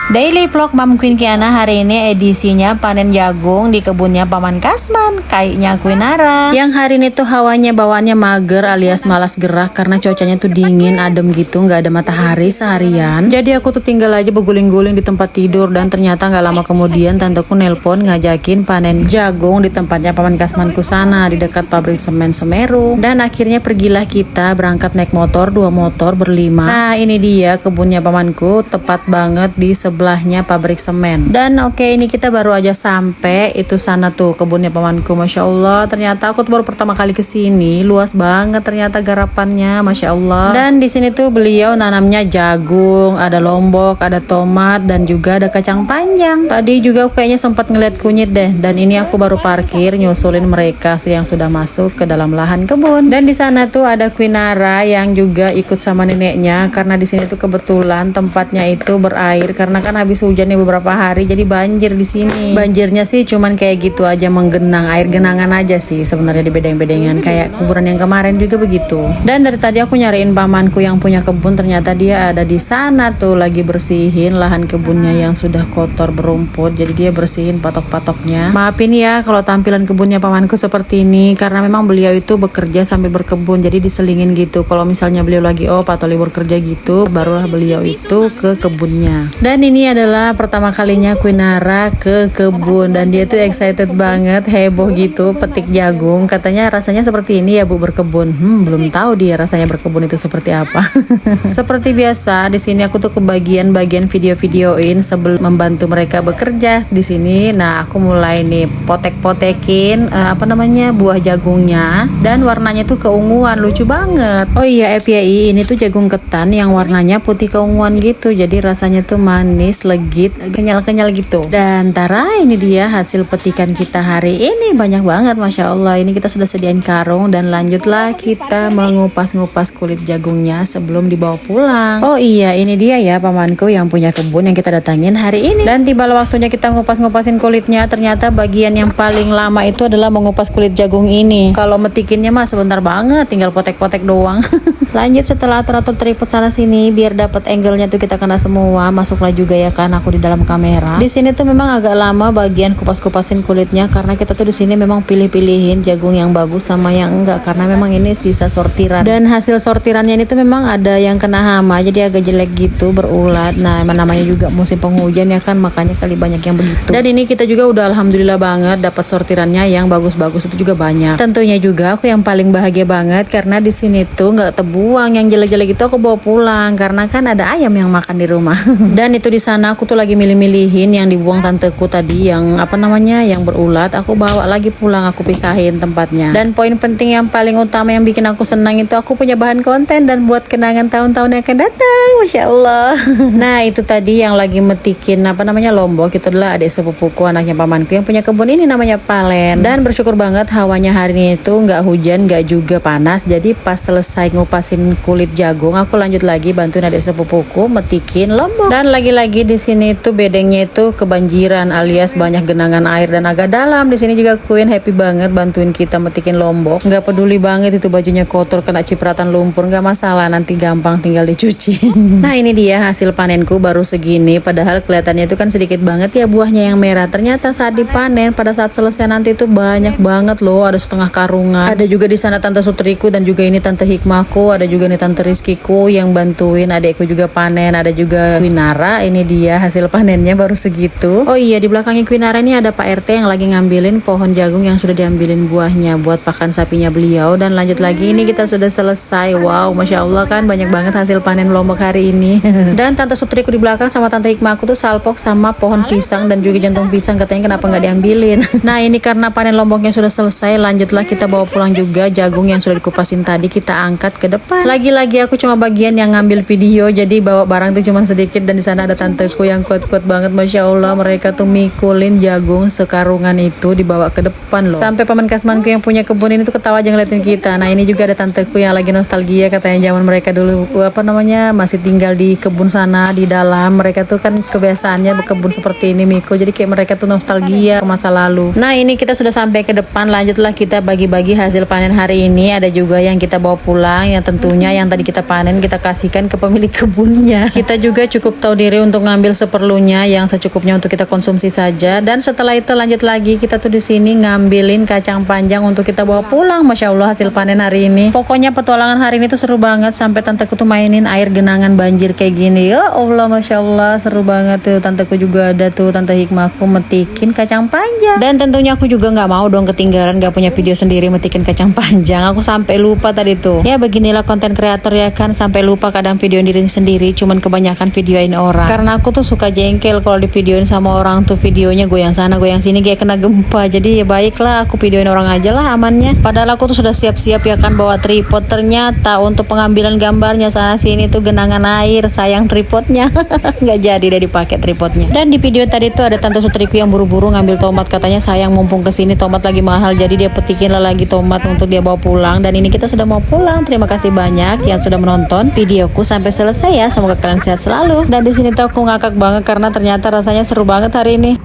Daily vlog Mom Queen Kiana hari ini edisinya panen jagung di kebunnya Paman Kasman, kayaknya Quinara. Yang hari ini tuh hawanya bawaannya mager alias malas gerak karena cuacanya tuh dingin, adem gitu, nggak ada matahari seharian. Jadi aku tuh tinggal aja berguling-guling di tempat tidur dan ternyata nggak lama kemudian tanteku nelpon ngajakin panen jagung di tempatnya Paman Kasmanku sana di dekat pabrik semen Semeru. Dan akhirnya pergilah kita berangkat naik motor, 2 motor berlima. Nah ini dia kebunnya pamanku, tepat banget di sebelahnya pabrik semen. Dan oke, ini kita baru aja sampai itu sana tuh kebunnya pamanku. Masya Allah, ternyata aku tuh baru pertama kali kesini, luas banget ternyata garapannya, Masya Allah. Dan di sini tuh beliau nanamnya jagung, ada lombok, ada tomat, dan juga ada kacang panjang. Tadi juga aku kayaknya sempat ngeliat kunyit deh. Dan ini aku baru parkir nyusulin mereka yang sudah masuk ke dalam lahan kebun. Dan di sana tuh ada Quinara yang juga ikut sama neneknya karena di sini tuh kebetulan tempatnya itu berair karena kan habis hujan nih beberapa hari, jadi banjir di sini. Banjirnya sih cuman kayak gitu aja, menggenang, air genangan aja sih sebenarnya di bedeng-bedengan kayak kuburan yang kemarin juga begitu. Dan dari tadi aku nyariin pamanku yang punya kebun, ternyata dia ada di sana tuh lagi bersihin lahan kebunnya yang sudah kotor berumput. Jadi dia bersihin patok-patoknya. Maafin ya kalau tampilan kebunnya pamanku seperti ini karena memang beliau itu bekerja sambil berkebun, jadi diselingin gitu. Kalau misalnya beliau lagi off atau libur kerja gitu, barulah beliau itu ke kebunnya. Dan ini adalah pertama kalinya Quinara ke kebun dan dia tuh excited banget, heboh gitu, petik jagung. Katanya rasanya seperti ini ya Bu berkebun. Belum tahu dia rasanya berkebun itu seperti apa. Seperti biasa di sini aku tuh kebagian-bagian video-videoin sebelum membantu mereka bekerja di sini. Nah, aku mulai nih potek-potekin buah jagungnya dan warnanya tuh keunguan, lucu banget. Oh iya FYI, ini tuh jagung ketan yang warnanya putih keunguan gitu. Jadi rasanya tuh manis, legit, kenyal-kenyal gitu. Dan tara, ini dia hasil petikan kita hari ini. Banyak banget Masya Allah. Ini kita sudah sediain karung dan lanjutlah kita mengupas-ngupas kulit jagungnya sebelum dibawa pulang. Oh iya, ini dia ya pamanku yang punya kebun yang kita datangin hari ini. Dan tibalah waktunya kita ngupas-ngupasin kulitnya. Ternyata bagian yang paling lama itu adalah mengupas kulit jagung ini. Kalau metikinnya mah sebentar banget, tinggal potek-potek doang. Lanjut setelah atur-atur tripod sana sini biar dapat angle-nya tuh kita kena semua. Masuklah juga ya kan aku di dalam kamera. Di sini tuh memang agak lama bagian kupas-kupasin kulitnya karena kita tuh di sini memang pilih-pilihin jagung yang bagus sama yang enggak karena memang ini sisa sortiran. Dan hasil sortirannya ini tuh memang ada yang kena hama jadi agak jelek gitu, berulat. Nah, namanya juga musim penghujan ya kan, makanya kali banyak yang begitu. Dan ini kita juga udah alhamdulillah banget dapat sortirannya yang bagus-bagus itu juga banyak. Tentunya juga aku yang paling bahagia banget karena di sini tuh nggak terbuang, yang jelek-jelek itu aku bawa pulang karena kan ada ayam yang makan di rumah. Dan itu di sana aku tuh lagi milih-milihin yang dibuang tanteku tadi yang yang berulat, aku bawa lagi pulang, aku pisahin tempatnya. Dan poin penting yang paling utama yang bikin aku senang itu aku punya bahan konten dan buat kenangan tahun-tahun yang akan datang. Masya Allah. Nah itu tadi yang lagi metikin lombok itu adalah adik sepupuku, anaknya pamanku yang punya kebun ini namanya Palen. Dan bersyukur banget hawanya hari ini itu nggak hujan nggak juga panas, jadi pas selesai ngupasin kulit jagung aku lanjut lagi bantuin adik sepupuku metikin lombok. Dan lagi-lagi di sini tuh bedengnya itu kebanjiran alias banyak genangan air dan agak dalam. Di sini juga Queen happy banget bantuin kita metikin lombok. Nggak peduli banget itu bajunya kotor kena cipratan lumpur, nggak masalah, nanti gampang tinggal dicuci. Nah ini dia hasil panenku baru segini, padahal kelihatannya itu kan sedikit banget ya buahnya yang merah. Ternyata saat dipanen pada saat selesai nanti itu banyak banget loh, ada setengah karungan. Ada juga di sana tante Sutriku dan juga ini tante Hikmahku, ada juga nih tante Rizkiku yang bantuin adekku juga panen, ada juga Quinara. Ini dia hasil panennya baru segitu. Oh iya, di belakangnya Quinara ini ada Pak RT yang lagi ngambilin pohon jagung yang sudah diambilin buahnya buat pakan sapinya beliau. Dan lanjut lagi ini kita sudah selesai. Wow, Masya Allah kan banyak banget hasil panen lombok hari ini. Dan tante Sutriku di belakang sama tante Hikmahku tuh salpok sama pohon pisang dan juga jantung pisang, katanya kenapa nggak diambilin. Nah ini karena panen lomboknya sudah selesai, lanjutlah kita bawa pulang juga jagung yang sudah dikupasin tadi, kita angkat ke depan. Lagi-lagi aku cuma bagian yang ngambil video, jadi bawa barang tuh cuma sedikit. Dan di sana ada tanteku yang kuat-kuat banget, Masya Allah, mereka tuh mikulin jagung sekarungan itu dibawa ke depan loh. Sampai Paman Kasmanku yang punya kebun ini tuh ketawa aja ngeliatin kita. Nah ini juga ada tanteku yang lagi nostalgia, katanya zaman mereka dulu masih tinggal di kebun sana di dalam. Mereka tuh kan kebiasaannya berkebun seperti ini mikul, jadi kayak mereka tuh nostalgia ke masa lalu. Nah ini kita sudah sampai ke depan, lanjutlah kita bagi-bagi hasil panen hari ini. Ada juga yang kita bawa pulang, yang tentunya yang tadi kita panen kita kasihkan ke pemilik kebunnya. Kita juga cukup tahu diri untuk untuk ngambil seperlunya yang secukupnya untuk kita konsumsi saja. Dan setelah itu lanjut lagi kita tuh di sini ngambilin kacang panjang untuk kita bawa pulang. Masya Allah hasil panen hari ini. Pokoknya petualangan hari ini tuh seru banget, sampai tanteku tuh mainin air genangan banjir kayak gini. Ya Allah, Masya Allah seru banget tuh. Tanteku juga ada tuh, Tante Hikmahku metikin kacang panjang. Dan tentunya aku juga nggak mau dong ketinggalan, nggak punya video sendiri metikin kacang panjang. Aku sampai lupa tadi tuh. Ya beginilah konten kreator ya kan, sampai lupa kadang videoin diri sendiri, cuman kebanyakan videoin orang. Karena aku tuh suka jengkel kalau di videoin sama orang tuh, videonya goyang sana goyang sini kayak kena gempa. Jadi ya baiklah aku videoin orang aja lah amannya. Padahal aku tuh sudah siap-siap ya kan bawa tripod, ternyata untuk pengambilan gambarnya sana sini tuh genangan air, sayang tripodnya. Nggak jadi deh dipakai tripodnya. Dan di video tadi tuh ada tante Sutriku yang buru-buru ngambil tomat, katanya sayang mumpung kesini tomat lagi mahal, jadi dia petikin lah lagi tomat untuk dia bawa pulang. Dan ini kita sudah mau pulang. Terima kasih banyak yang sudah menonton videoku sampai selesai ya. Semoga kalian sehat selalu. Dan di sini tuh aku ngakak banget karena ternyata rasanya seru banget hari ini.